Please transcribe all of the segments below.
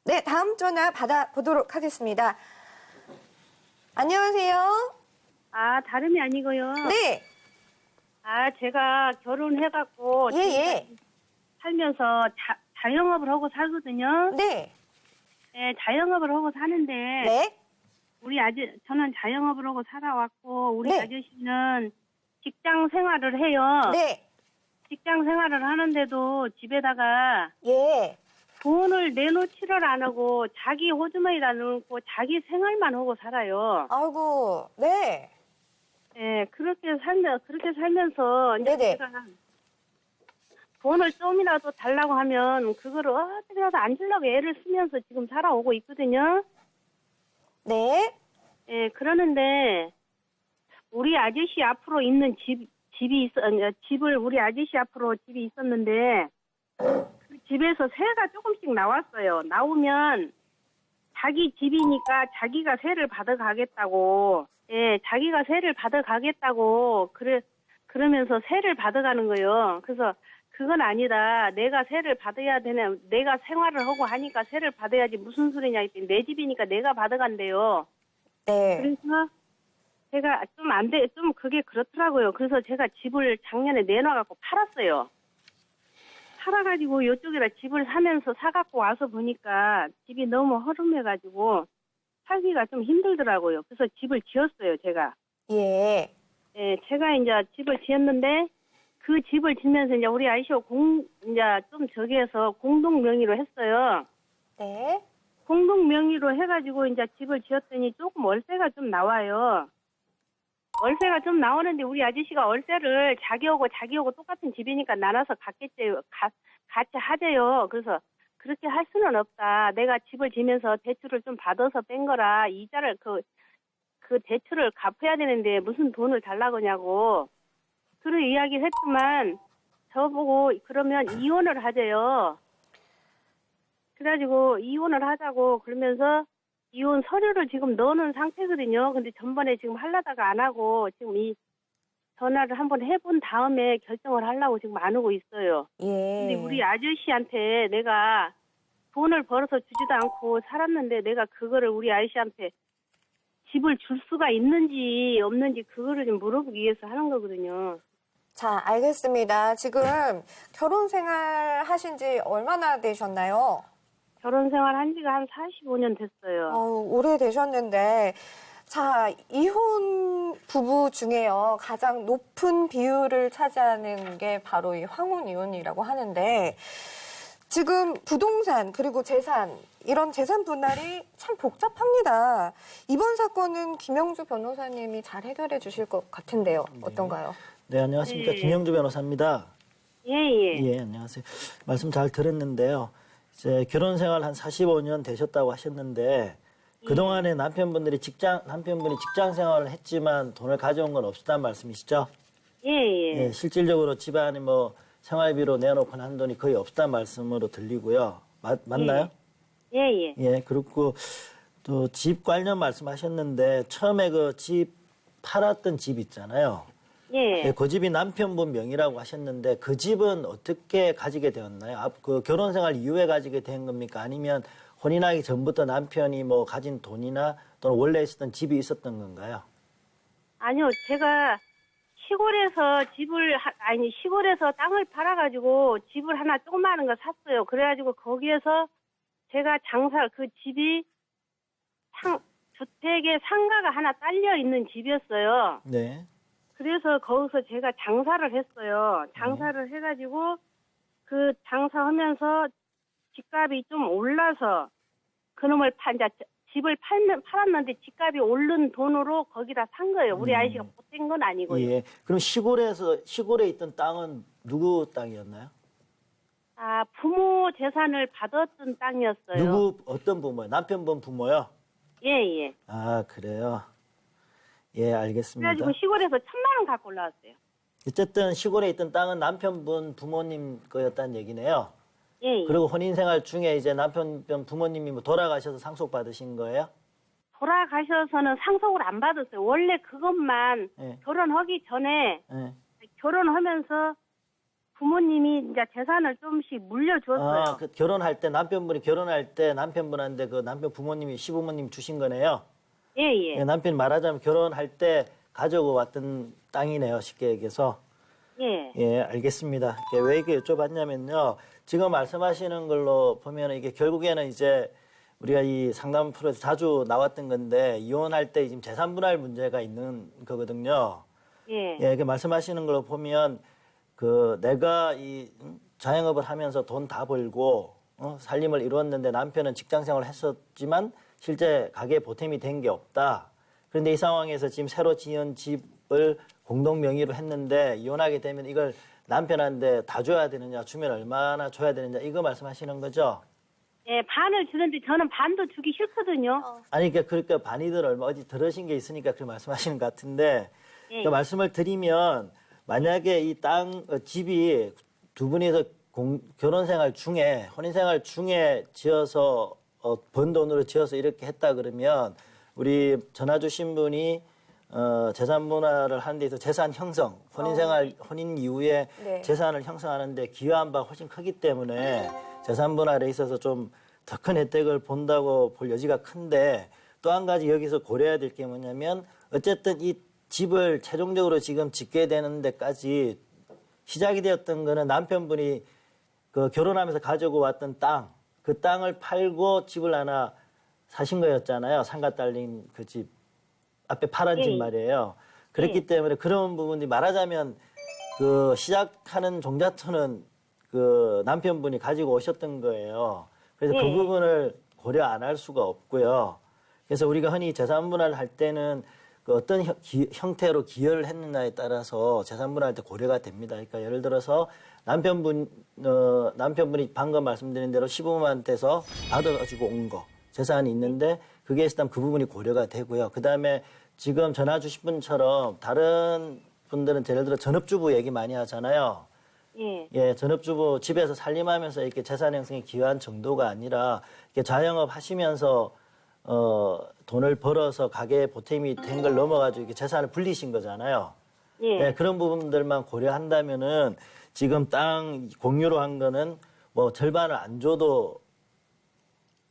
네, 다음 전화 받아보도록 하겠습니다. 안녕하세요. 아, 다름이 아니고요. 네, 아, 제가 결혼해갖고 예, 예. 지금까지 살면서 자영업을 하고 살거든요. 네, 네, 자영업을 하고 사는데 네, 저는 자영업을 하고 살아왔고 우리 네. 아저씨는 직장 생활을 해요. 네, 직장 생활을 하는데도 집에다가 예. 돈을 내놓지를 안 하고 자기 호주머니다 넣고 자기 생활만 하고 살아요. 아이고, 네, 예, 그렇게 살면서 이제 네네. 제가 돈을 좀이라도 달라고 하면 그거를 어떻게라도 안 주려고 애를 쓰면서 지금 살아오고 있거든요. 네, 예, 그러는데 우리 아저씨 앞으로 있는 집을 우리 아저씨 앞으로 집이 있었는데 그 집에서 새가 조금씩 나왔어요. 나오면 자기 집이니까 자기가 세를 받아가겠다고, 예, 자기가 세를 받아가겠다고 그러면서 세를 받아가는 거예요. 그래서 그건 아니다. 내가 세를 받아야 되냐. 내가 생활을 하고 하니까 세를 받아야지 무슨 소리냐. 했더니 내 집이니까 내가 받아간대요. 네. 그래서 제가 좀 그게 그렇더라고요. 그래서 제가 집을 작년에 내놔갖고 팔았어요. 팔아가지고 이쪽에다 집을 사갖고 와서 보니까 집이 너무 허름해가지고 살기가 좀 힘들더라고요. 그래서 집을 지었어요, 제가. 예. 예, 제가 이제 집을 지었는데 그 집을 지면서 이제 우리 아이쇼 이제 좀 저기에서 공동 명의로 했어요. 네. 공동 명의로 해가지고 이제 집을 지었더니 조금 월세가 좀 나와요. 월세가 좀 나오는데 우리 아저씨가 월세를 자기하고 똑같은 집이니까 나눠서 같이 하재요. 그래서 그렇게 할 수는 없다. 내가 집을 지면서 대출을 좀 받아서 뺀 거라 이자를 그 대출을 갚아야 되는데 무슨 돈을 달라고 하냐고. 그런 이야기를 했지만 저보고 그러면 이혼을 하재요. 그래가지고 이혼을 하자고 그러면서 이혼 서류를 지금 넣어놓은 상태거든요. 근데 전번에 지금 하려다가 안 하고 지금 이 전화를 한번 해본 다음에 결정을 하려고 지금 안 하고 있어요. 예. 근데 우리 아저씨한테 내가 돈을 벌어서 주지도 않고 살았는데 내가 그거를 우리 아저씨한테 집을 줄 수가 있는지 없는지 그거를 좀 물어보기 위해서 하는 거거든요. 자, 알겠습니다. 지금 결혼 생활 하신 지 얼마나 되셨나요? 결혼 생활 한 지가 한 45년 됐어요. 오래되셨는데, 자, 이혼 부부 중에요, 가장 높은 비율을 차지하는 게 바로 이 황혼 이혼이라고 하는데, 지금 부동산, 그리고 재산, 이런 재산 분할이 참 복잡합니다. 이번 사건은 김영주 변호사님이 잘 해결해 주실 것 같은데요. 어떤가요? 네, 안녕하십니까. 네. 김영주 변호사입니다. 예. 예, 안녕하세요. 말씀 잘 들었는데요. 이제 결혼 생활 한 45년 되셨다고 하셨는데, 그동안에 남편분이 직장 생활을 했지만 돈을 가져온 건 없었다는 말씀이시죠? 예. 실질적으로 집안에 뭐 생활비로 내놓고 한 돈이 거의 없었다는 말씀으로 들리고요. 맞나요? 예. 예, 그렇고 또 집 관련 말씀하셨는데, 처음에 그 집 팔았던 집 있잖아요. 예. 그 집이 남편분 명의라고 하셨는데 그 집은 어떻게 가지게 되었나요? 그 결혼 생활 이후에 가지게 된 겁니까? 아니면 혼인하기 전부터 남편이 뭐 가진 돈이나 또는 원래 있었던 집이 있었던 건가요? 아니요, 제가 시골에서 땅을 팔아가지고 집을 하나 조그마한 거 샀어요. 그래가지고 거기에서 제가 그 집이 주택에 상가가 하나 딸려 있는 집이었어요. 네. 그래서 거기서 제가 장사를 했어요. 장사를 해가지고 그 장사하면서 집값이 좀 올라서 그놈을 집을 팔았는데 집값이 오른 돈으로 거기다 산 거예요. 우리 아저씨가 보탠 건 아니고요. 예. 그럼 시골에 있던 땅은 누구 땅이었나요? 아, 부모 재산을 받았던 땅이었어요. 어떤 부모요? 남편분 부모요? 예. 아, 그래요. 예, 알겠습니다. 그래가지고 시골에서 1,000만 원 갖고 올라왔어요. 어쨌든 시골에 있던 땅은 남편분 부모님 거였다는 얘기네요. 예. 그리고 혼인 생활 중에 이제 남편분 부모님이 뭐 돌아가셔서 상속 받으신 거예요? 돌아가셔서는 상속을 안 받았어요. 원래 그것만 예. 결혼하기 전에 예. 결혼하면서 부모님이 이제 재산을 조금씩 물려줬어요. 그 결혼할 때 남편분이 결혼할 때 남편분한테 그 남편 부모님이 시부모님 주신 거네요. 예, 예. 예, 남편이 말하자면 결혼할 때 가지고 왔던 땅이네요. 쉽게 얘기해서. 예. 예, 알겠습니다. 왜 이렇게 여쭤봤냐면요. 지금 말씀하시는 걸로 보면 이게 결국에는 이제 우리가 이 상담 프로에서 자주 나왔던 건데 이혼할 때 지금 재산 분할 문제가 있는 거거든요. 예. 예, 그 말씀하시는 걸로 보면 그 내가 이 자영업을 하면서 돈 다 벌고 살림을 이루었는데 남편은 직장 생활을 했었지만 실제 가게에 보탬이 된 게 없다. 그런데 이 상황에서 지금 새로 지은 집을 공동 명의로 했는데 이혼하게 되면 이걸 남편한테 다 줘야 되느냐, 주면 얼마나 줘야 되느냐 이거 말씀하시는 거죠? 예, 반을 주는데 저는 반도 주기 싫거든요. 아니 그러니까 반이들 얼마 어디 들으신 게 있으니까 그 말씀하시는 것 같은데 예. 그 말씀을 드리면 만약에 이 땅 집이 두 분이서 결혼생활 중에 혼인생활 중에 지어서 번 돈으로 지어서 이렇게 했다 그러면 우리 전화 주신 분이 재산 분할을 하는 데 있어서 재산 형성, 혼인 이후에 네. 재산을 형성하는데 기여한 바가 훨씬 크기 때문에 재산 분할에 있어서 좀 더 큰 혜택을 본다고 볼 여지가 큰데 또 한 가지 여기서 고려해야 될 게 뭐냐면 어쨌든 이 집을 최종적으로 지금 짓게 되는 데까지 시작이 되었던 거는 남편분이 그 결혼하면서 가지고 왔던 땅, 그 땅을 팔고 집을 하나 사신 거였잖아요. 상가 딸린 그 집 앞에 파란 집 말이에요. 그렇기 때문에 그런 부분이 말하자면 그 시작하는 종잣돈은 그 남편분이 가지고 오셨던 거예요. 그래서 그 부분을 고려 안 할 수가 없고요. 그래서 우리가 흔히 재산 분할을 할 때는 그 어떤 형태로 기여를 했느냐에 따라서 재산 분할할 때 고려가 됩니다. 그러니까 예를 들어서 남편분이 방금 말씀드린 대로 시부모한테서 받아가지고 온 거, 재산이 있는데 그게 있으면 그 부분이 고려가 되고요. 그 다음에 지금 전화 주신 분처럼 다른 분들은 예를 들어 전업주부 얘기 많이 하잖아요. 예. 예, 전업주부 집에서 살림하면서 이렇게 재산 형성에 기여한 정도가 아니라 이렇게 자영업 하시면서 돈을 벌어서 가게에 보탬이 된 걸 넘어가지고 이렇게 재산을 불리신 거잖아요. 예. 네, 그런 부분들만 고려한다면은 지금 땅 공유로 한 거는 뭐 절반을 안 줘도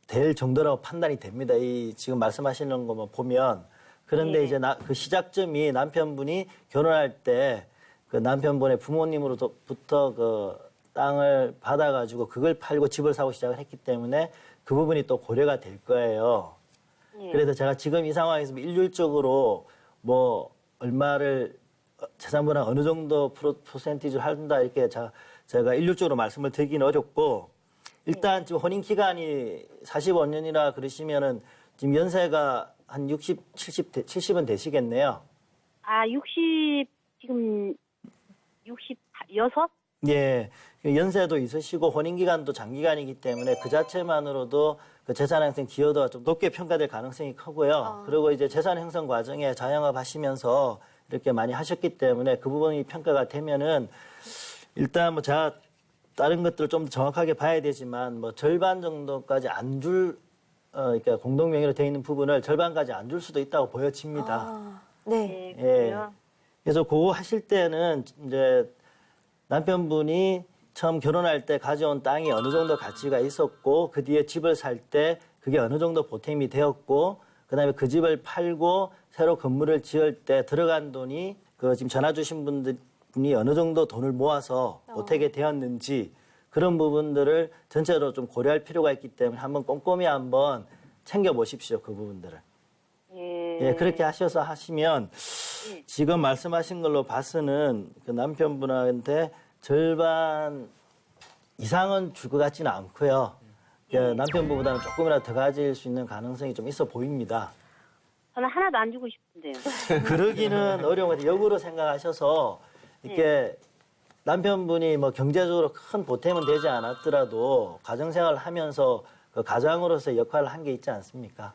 될 정도라고 판단이 됩니다. 이 지금 말씀하시는 것만 보면. 그런데 이제 그 시작점이 남편분이 결혼할 때 그 남편분의 부모님으로부터 그 땅을 받아가지고 그걸 팔고 집을 사고 시작을 했기 때문에 그 부분이 또 고려가 될 거예요. 그래서 제가 지금 이 상황에서 일률적으로 뭐 얼마를 재산분할 어느 정도 퍼센티지를 한다 이렇게 제가 일률적으로 말씀을 드리긴 어렵고 일단 지금 혼인 기간이 45년이라 그러시면은 지금 연세가 한 60, 70은 되시겠네요. 아, 60, 지금 66? 예. 연세도 있으시고 혼인기간도 장기간이기 때문에 그 자체만으로도 그 재산 형성 기여도가 좀 높게 평가될 가능성이 크고요. 그리고 이제 재산 형성 과정에 자영업 하시면서 이렇게 많이 하셨기 때문에 그 부분이 평가가 되면은 일단 뭐 제가 다른 것들을 좀 정확하게 봐야 되지만 뭐 절반 정도까지 안 줄, 그러니까 공동명의로 되어 있는 부분을 절반까지 안 줄 수도 있다고 보여집니다. 네. 예, 그래요. 그래서 그거 하실 때는 이제 남편분이 처음 결혼할 때 가져온 땅이 어느 정도 가치가 있었고 그 뒤에 집을 살 때 그게 어느 정도 보탬이 되었고 그다음에 그 집을 팔고 새로 건물을 지을 때 들어간 돈이 그 지금 전화 주신 분이 어느 정도 돈을 모아서 보태게 되었는지 그런 부분들을 전체로 좀 고려할 필요가 있기 때문에 한번 꼼꼼히 한번 챙겨 보십시오. 그 부분들을. 예, 그렇게 하셔서 하시면 지금 말씀하신 걸로 봐서는 그 남편분한테 절반 이상은 줄 것 같지는 않고요. 남편분보다는 조금이라도 더 가질 수 있는 가능성이 좀 있어 보입니다. 저는 하나도 안 주고 싶은데요. 그러기는 어려운 것 같아요. 역으로 생각하셔서 이렇게 남편분이 뭐 경제적으로 큰 보탬은 되지 않았더라도 가정생활을 하면서 그 가장으로서의 역할을 한 게 있지 않습니까?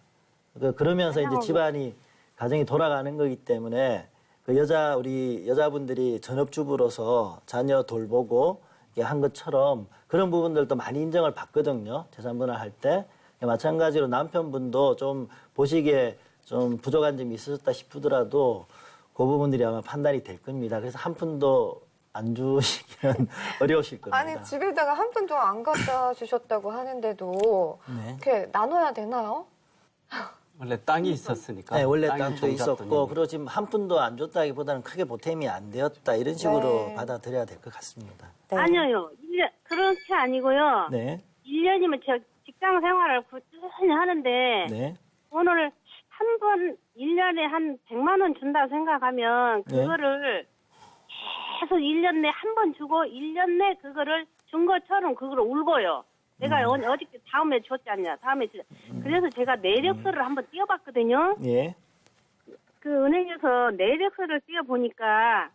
그러면서 이제 집안이 가정이 돌아가는 거기 때문에 그 우리 여자분들이 전업주부로서 자녀 돌보고 한 것처럼 그런 부분들도 많이 인정을 받거든요. 재산분할 할 때. 마찬가지로 남편분도 좀 보시기에 좀 부족한 점이 있으셨다 싶더라도 그 부분들이 아마 판단이 될 겁니다. 그래서 한 푼도 안 주시면 어려우실 겁니다. 아니, 집에다가 한 푼도 안 갖다 주셨다고 하는데도 네. 이렇게 나눠야 되나요? 원래 땅이 있었으니까. 네, 원래 땅이 땅도 종잡던 있었고, 얘기. 그리고 지금 한 푼도 안 줬다기보다는 크게 보탬이 안 되었다, 이런 식으로 네. 받아들여야 될 것 같습니다. 네. 아니요. 그렇게 아니고요. 네. 1년이면 제가 직장 생활을 꾸준히 하는데 네. 오늘 한 번 1년에 한 100만 원 준다 생각하면 네. 그거를 계속 1년 내 한 번 주고 1년 내 그거를 준 것처럼 그걸 울고요. 내가 어저께 다음에 줬지 않냐. 다음에 줬지. 그래서 제가 내력서를 한번 띄워봤거든요. 예. 그 은행에서 내력서를 띄워보니까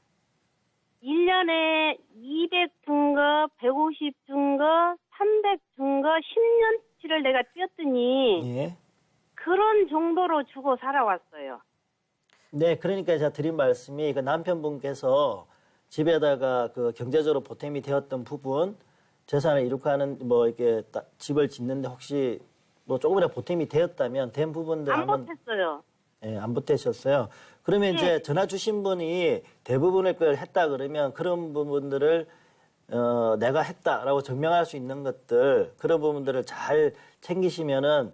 1년에 200 준 거, 150 준 거, 300 준 거, 10년치를 내가 띄웠더니 예. 그런 정도로 주고 살아왔어요. 네, 그러니까 제가 드린 말씀이 그 남편분께서 집에다가 그 경제적으로 보탬이 되었던 부분, 재산을 이룩 하는 뭐 이렇게 집을 짓는데 혹시 뭐 조금이라도 보탬이 되었다면 된 부분들 안 한번 못했어요. 예, 안 보태셨어요. 그러면 이제 전화 주신 분이 대부분의 걸 했다 그러면 그런 부분들을 내가 했다라고 증명할 수 있는 것들, 그런 부분들을 잘 챙기시면은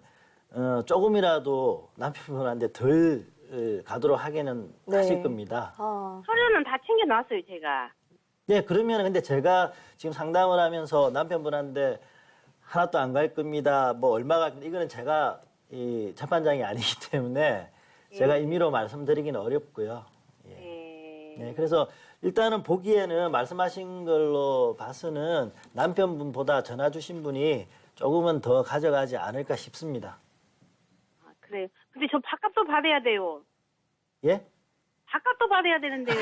조금이라도 남편분한테 덜 가도록 하기는 네. 하실 겁니다. 서류는 다 챙겨놨어요, 제가. 네, 그러면 근데 제가 지금 상담을 하면서 남편분한테 하나도 안 갈 겁니다. 뭐 얼마가 이거는 제가 이 재판장이 아니기 때문에 제가 임의로 말씀드리기는 어렵고요. 네, 그래서 일단은 보기에는 말씀하신 걸로 봐서는 남편분보다 전화 주신 분이 조금은 더 가져가지 않을까 싶습니다. 아, 그래요. 근데 저 밥값도 받아야 돼요. 예? 밥값도 받아야 되는데요.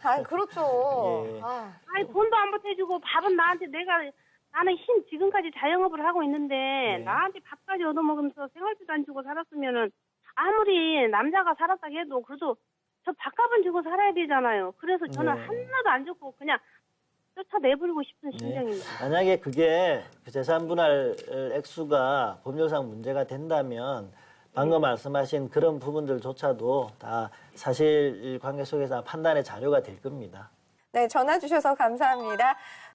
아, 그렇죠. 예. 아, 아니, 돈도 안 보태주고 밥은 나는 지금까지 자영업을 하고 있는데 나한테 밥까지 얻어먹으면서 생활비도 안 주고 살았으면은 아무리 남자가 살았다 해도 그래도 저 밥값은 주고 살아야 되잖아요. 그래서 저는 네. 하나도 안 줬고 그냥 쫓아내버리고 싶은 심정입니다. 만약에 그게 그 재산 분할 액수가 법률상 문제가 된다면 방금 말씀하신 그런 부분들조차도 다 사실 관계 속에서 판단의 자료가 될 겁니다. 네, 전화 주셔서 감사합니다.